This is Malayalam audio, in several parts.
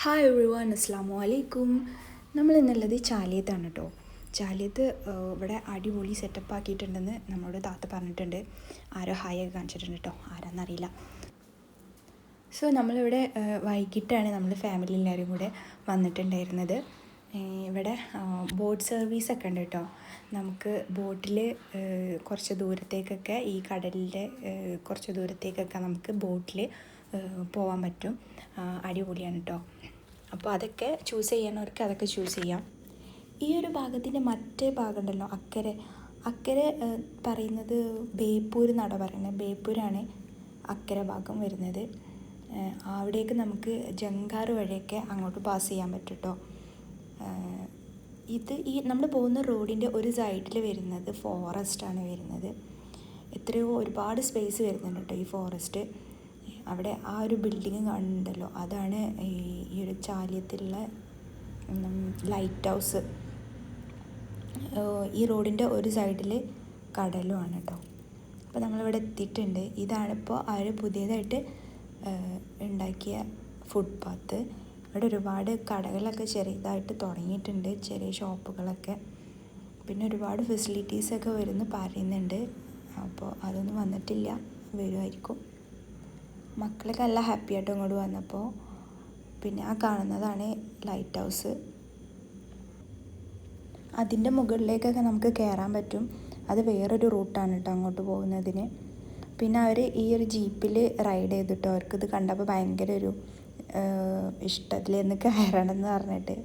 ഹായ് എവ്രി വൺ, അസ്സാമു അലൈക്കും. നമ്മൾ ഇന്നുള്ളത് ചാലിയത്താണ് കേട്ടോ. ചാലിയത്ത് ഇവിടെ അടിപൊളി സെറ്റപ്പ് ആക്കിയിട്ടുണ്ടെന്ന് നമ്മളോട് താത്ത പറഞ്ഞിട്ടുണ്ട്. ആരോ ഹായ് ഒക്കെ കാണിച്ചിട്ടുണ്ട് കേട്ടോ, ആരാന്നറിയില്ല. സോ നമ്മളിവിടെ വൈകിട്ടാണ് നമ്മൾ ഫാമിലി എല്ലാവരും കൂടെ വന്നിട്ടുണ്ടായിരുന്നത്. ഇവിടെ ബോട്ട് സർവീസൊക്കെ ഉണ്ട് കേട്ടോ. നമുക്ക് ബോട്ടിൽ കുറച്ച് ദൂരത്തേക്കൊക്കെ, ഈ കടലിൻ്റെ കുറച്ച് ദൂരത്തേക്കൊക്കെ നമുക്ക് ബോട്ടിൽ പോകാൻ പറ്റും. അടിപൊളിയാണ് കേട്ടോ. അപ്പോൾ അതൊക്കെ ചൂസ് ചെയ്യണവർക്ക് അതൊക്കെ ചൂസ് ചെയ്യാം. ഈ ഒരു ഭാഗത്തിൻ്റെ മറ്റേ ഭാഗം ഉണ്ടല്ലോ, അക്കരെ പറയുന്നത് ബേപ്പൂർ എന്നാണ് പറയുന്നത്. ബേപ്പൂരാണ് അക്കരെ ഭാഗം വരുന്നത്. അവിടേക്ക് നമുക്ക് ജങ്കാർ വഴിയൊക്കെ അങ്ങോട്ട് പാസ് ചെയ്യാൻ പറ്റും കേട്ടോ. ഈ നമ്മൾ പോകുന്ന റോഡിൻ്റെ ഒരു സൈഡിൽ വരുന്നത് ഫോറസ്റ്റാണ് വരുന്നത്. എത്രയോ ഒരുപാട് സ്പേസ് വരുന്നുണ്ട് കേട്ടോ ഈ ഫോറസ്റ്റ്. അവിടെ ആ ഒരു ബിൽഡിങ് കാണുന്നുണ്ടല്ലോ, അതാണ് ഈ ഒരു ചാലിയത്തുള്ള ലൈറ്റ് ഹൗസ്. ഈ റോഡിൻ്റെ ഒരു സൈഡിൽ കടലുമാണ് കേട്ടോ. അപ്പോൾ നമ്മളിവിടെ എത്തിയിട്ടുണ്ട്. ഇതാണിപ്പോൾ അവർ പുതിയതായിട്ട് ഉണ്ടാക്കിയ ഫുട്പാത്ത്. ഇവിടെ ഒരുപാട് കടകളൊക്കെ ചെറിയതായിട്ട് തുടങ്ങിയിട്ടുണ്ട്, ചെറിയ ഷോപ്പുകളൊക്കെ. പിന്നെ ഒരുപാട് ഫെസിലിറ്റീസൊക്കെ വരുന്നു പറയുന്നുണ്ട്. അപ്പോൾ അതൊന്നും വന്നിട്ടില്ല, വരുമായിരിക്കും. മക്കളൊക്കെ നല്ല ഹാപ്പി ആയിട്ട് ഇങ്ങോട്ട് വന്നപ്പോൾ. പിന്നെ ആ കാണുന്നതാണ് ലൈറ്റ് ഹൗസ്. അതിൻ്റെ മുകളിലേക്കൊക്കെ നമുക്ക് കയറാൻ പറ്റും. അത് വേറൊരു റൂട്ടാണ് കേട്ടോ അങ്ങോട്ട് പോകുന്നതിന്. പിന്നെ അവർ ഈ ഒരു ജീപ്പിൽ റൈഡ് ചെയ്തിട്ടോ. അവർക്കിത് കണ്ടപ്പോൾ ഭയങ്കര ഒരു ഇഷ്ടത്തിൽ എന്ന് കയറണം എന്ന് പറഞ്ഞിട്ട്.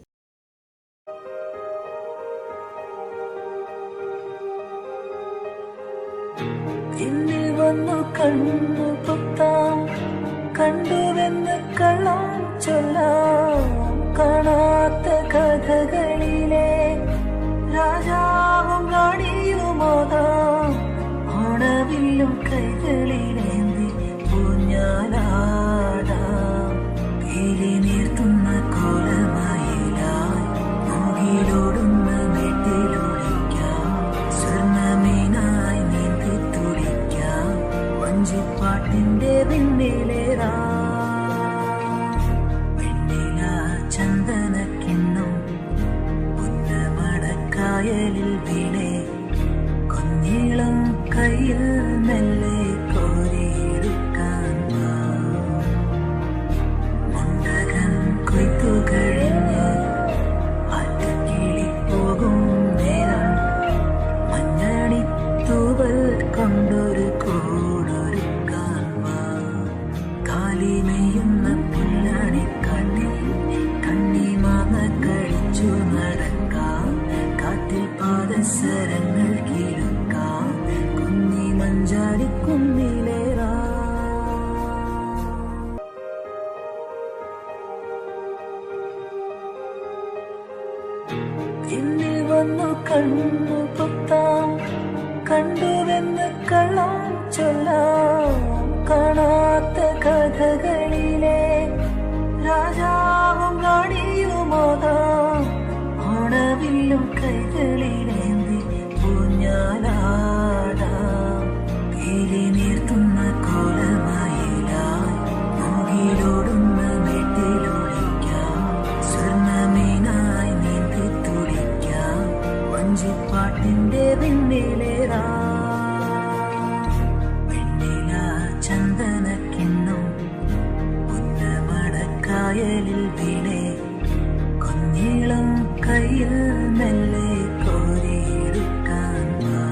കണ്ണു പൊത്താം കണ്ടുവെന്ന് കള്ളം ചൊല്ലാം. കാണാത്ത കഥകളിലെ രാജാവും റാണിയുമോതാം. ഓണവില്ലും കൈകളിലേന്തി ഊഞ്ഞാലാടാം. തീരി നീർത്തുന്ന കോലമയിലായി മുകിലോടുന്ന വീട്ടിലൊളിക്കാം. സ്വർണ്ണമീനായി നീന്തി തുടിക്കാം വഞ്ചിപ്പാട്ടിന്റെ പിന്നിലേറാ. വെണ്ണില ചന്ദനക്കിണ്ണം പുന്നമടക്കായലിൽ വീണേ. കുഞ്ഞിളം കയ്യിൽ മെല്ലെ കോരിയെടുക്കാൻ മുണ്ടകൻ കൊയ്ത്തു കഴിഞ്ഞ് ആറ്റുകിളി പോകും നേരം. മഞ്ഞണിത്തൂവൽ കൊണ്ടൊരു കൂടൊരുക്കാൻ വാ. കാലിമെയ്യുന്ന പുല്ലാണിക്കാട്ടിൽ കണ്ണിമാങ്ങ കഴിച്ചു നടക്കാം. കാറ്റിൽ പാദസരങ്ങൾ കിഴക്കാം. കുന്നി മഞ്ചാടിക്കുന്നിലേറാ. എന്നിൽ വന്നു കണ്ണു പൊത്താം കണ്ടുവെന്ന് കള്ളം ചൊല്ലാം. കാണാത്ത കഥകളിലെ രാജാവും റാണിയുമോതാം. ഓണവില്ലും കൈകളിലേന്തി ഊഞ്ഞാലാടാം. തീരി നീർത്തുന്ന കോലമയിലായി മുകിലോടുന്ന വീട്ടിലൊളിക്കാം. സ്വർണ്ണമീനായി നീന്തി തുടിക്കാം വഞ്ചിപ്പാട്ടിന്റെ പിന്നിലേറാ. വെണ്ണില ചന്ദനക്കിണ്ണം പുന്നമടക്കായലിൽ വീണേ. കുഞ്ഞിളം കയ്യിൽ മെല്ലെ കോരിയെടുക്കാൻ വാ.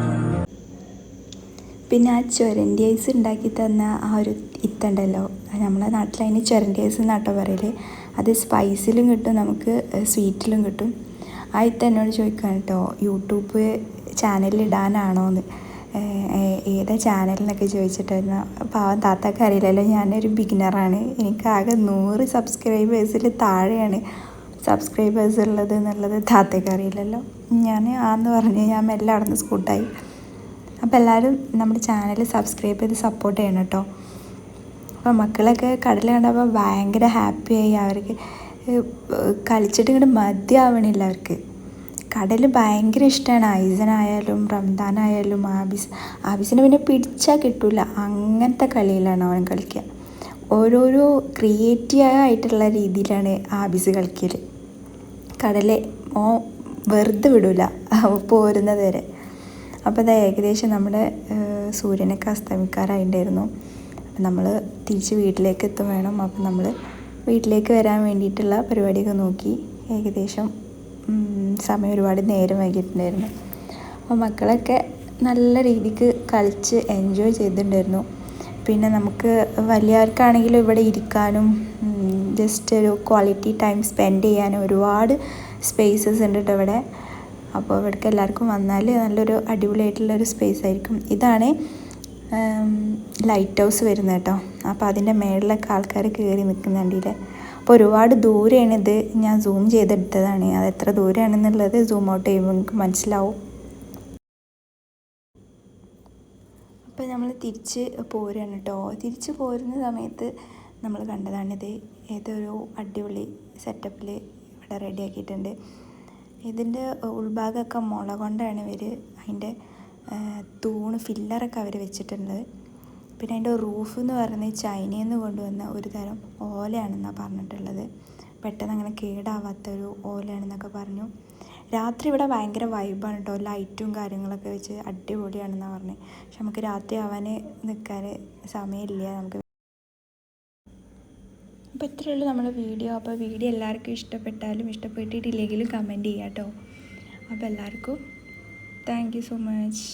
പിന്നെ ആ ചുരണ്ടി ഐസ് ഉണ്ടാക്കി തന്ന ആ ഒരു ഇത്തുണ്ടല്ലോ, നമ്മളെ നാട്ടിൽ അതിന് ചുരണ്ടി ഐസ് എന്നാട്ടോ പറയൽ. അത് സ്പൈസിലും കിട്ടും, നമുക്ക് സ്വീറ്റിലും കിട്ടും. ആ ഇത്ത എന്നോട് ചോദിക്കാൻ കേട്ടോ, യൂട്യൂബ് ചാനലിടാനാണോന്ന്, ഏതാ ചാനലിനൊക്കെ ചോദിച്ചിട്ടായിരുന്നു. പാവം താത്താക്ക് അറിയില്ലല്ലോ, ഞാനൊരു ബിഗിനറാണ്. എനിക്കാകെ 100 സബ്സ്ക്രൈബേഴ്സിൽ താഴെയാണ് സബ്സ്ക്രൈബേഴ്സ് ഉള്ളത് എന്നുള്ളത് താത്തയ്ക്ക് അറിയില്ലല്ലോ. ഞാൻ ആന്ന് പറഞ്ഞ് ഞാൻ മെല്ലെ അവിടുന്ന് സ്കൂട്ടായി. അപ്പോൾ എല്ലാവരും നമ്മുടെ ചാനൽ സബ്സ്ക്രൈബ് ചെയ്ത് സപ്പോർട്ട് ചെയ്യണം കേട്ടോ. അപ്പോൾ മക്കളൊക്കെ കടൽ കണ്ടപ്പോൾ ഭയങ്കര ഹാപ്പിയായി. അവർക്ക് കളിച്ചിട്ട് ഇങ്ങോട്ട് മതിയാവണില്ല അവർക്ക്. കടൽ ഭയങ്കര ഇഷ്ടമാണ്. ഐസനായാലും റംദാനായാലും ആബിസിനെ പിന്നെ പിടിച്ചാൽ കിട്ടില്ല, അങ്ങനത്തെ കളിയിലാണ് അവൻ കളിക്കുക. ഓരോരോ ക്രിയേറ്റീവ് ആയിട്ടുള്ള രീതിയിലാണ് ആബിസ് കളിക്കൽ. കടലെ വെറുതെ വിടില്ല പോരുന്നത് വരെ. അപ്പോൾ അത് ഏകദേശം നമ്മുടെ സൂര്യനൊക്കെ അസ്തമിക്കാറായിട്ടുണ്ടായിരുന്നു. അപ്പം നമ്മൾ തിരിച്ച് വീട്ടിലേക്ക് എത്തും വേണം. അപ്പം നമ്മൾ വീട്ടിലേക്ക് വരാൻ വേണ്ടിയിട്ടുള്ള പരിപാടിയൊക്കെ നോക്കി. ഏകദേശം സമയം ഒരുപാട് നേരം വൈകിട്ടുണ്ടായിരുന്നു. അപ്പോൾ മക്കളൊക്കെ നല്ല രീതിക്ക് കളിച്ച് എൻജോയ് ചെയ്തിട്ടുണ്ടായിരുന്നു. പിന്നെ നമുക്ക് വലിയവർക്കാണെങ്കിലും ഇവിടെ ഇരിക്കാനും ജസ്റ്റ് ഒരു ക്വാളിറ്റി ടൈം സ്പെൻഡ് ചെയ്യാനും ഒരുപാട് സ്പേസസ് ഉണ്ട് കേട്ടോ ഇവിടെ. അപ്പോൾ ഇവിടേക്ക് എല്ലാവർക്കും വന്നാൽ നല്ലൊരു അടിപൊളിയായിട്ടുള്ളൊരു സ്പേസ് ആയിരിക്കും. ഇതാണ് ലൈറ്റ് ഹൗസ് വരുന്നത് കേട്ടോ. അപ്പോൾ അതിൻ്റെ മേളിലൊക്കെ ആൾക്കാർ കയറി നിൽക്കുന്നുണ്ടല്ലേ. അപ്പോൾ ഒരുപാട് ദൂരെയാണിത്. ഞാൻ സൂം ചെയ്തെടുത്തതാണ്. അത് എത്ര ദൂരെയാണെന്നുള്ളത് സൂം ഔട്ട് ചെയ്യുമ്പോൾ നിങ്ങൾക്ക് മനസ്സിലാവും. അപ്പോൾ നമ്മൾ തിരിച്ച് പോരുകയാണ് കേട്ടോ. തിരിച്ച് പോരുന്ന സമയത്ത് നമ്മൾ കണ്ടതാണിത്. ഏതൊരു അടിപൊളി സെറ്റപ്പിൽ ഇവിടെ റെഡിയാക്കിയിട്ടുണ്ട്. ഇതിൻ്റെ ഉൾഭാഗമൊക്കെ മുള കൊണ്ടാണ് ഇവർ അതിൻ്റെ തൂണ് ഫില്ലറൊക്കെ അവർ വെച്ചിട്ടുള്ളത്. പിന്നെ അതിൻ്റെ റൂഫ് എന്ന് പറയുന്നത് ചൈനയിൽ നിന്ന് കൊണ്ടുവന്ന ഒരു തരം ഓലയാണെന്നാണ് പറഞ്ഞിട്ടുള്ളത്. പെട്ടെന്ന് അങ്ങനെ കേടാവാത്തൊരു ഓലയാണെന്നൊക്കെ പറഞ്ഞു. രാത്രി ഇവിടെ ഭയങ്കര വൈബാണ് കേട്ടോ. ലൈറ്റും കാര്യങ്ങളൊക്കെ വെച്ച് അടിപൊളിയാണെന്നാണ് പറഞ്ഞത്. പക്ഷെ നമുക്ക് രാത്രി ആവാൻ നിൽക്കാൻ സമയമില്ല നമുക്ക്. അപ്പോൾ ഇത്രയേ ഉള്ളൂ നമ്മുടെ വീഡിയോ. അപ്പോൾ വീഡിയോ എല്ലാവർക്കും ഇഷ്ടപ്പെട്ടാലും ഇഷ്ടപ്പെട്ടിട്ടില്ലെങ്കിലും കമൻറ്റ് ചെയ്യാം കേട്ടോ. അപ്പോൾ എല്ലാവർക്കും താങ്ക് യു സോ മച്ച്.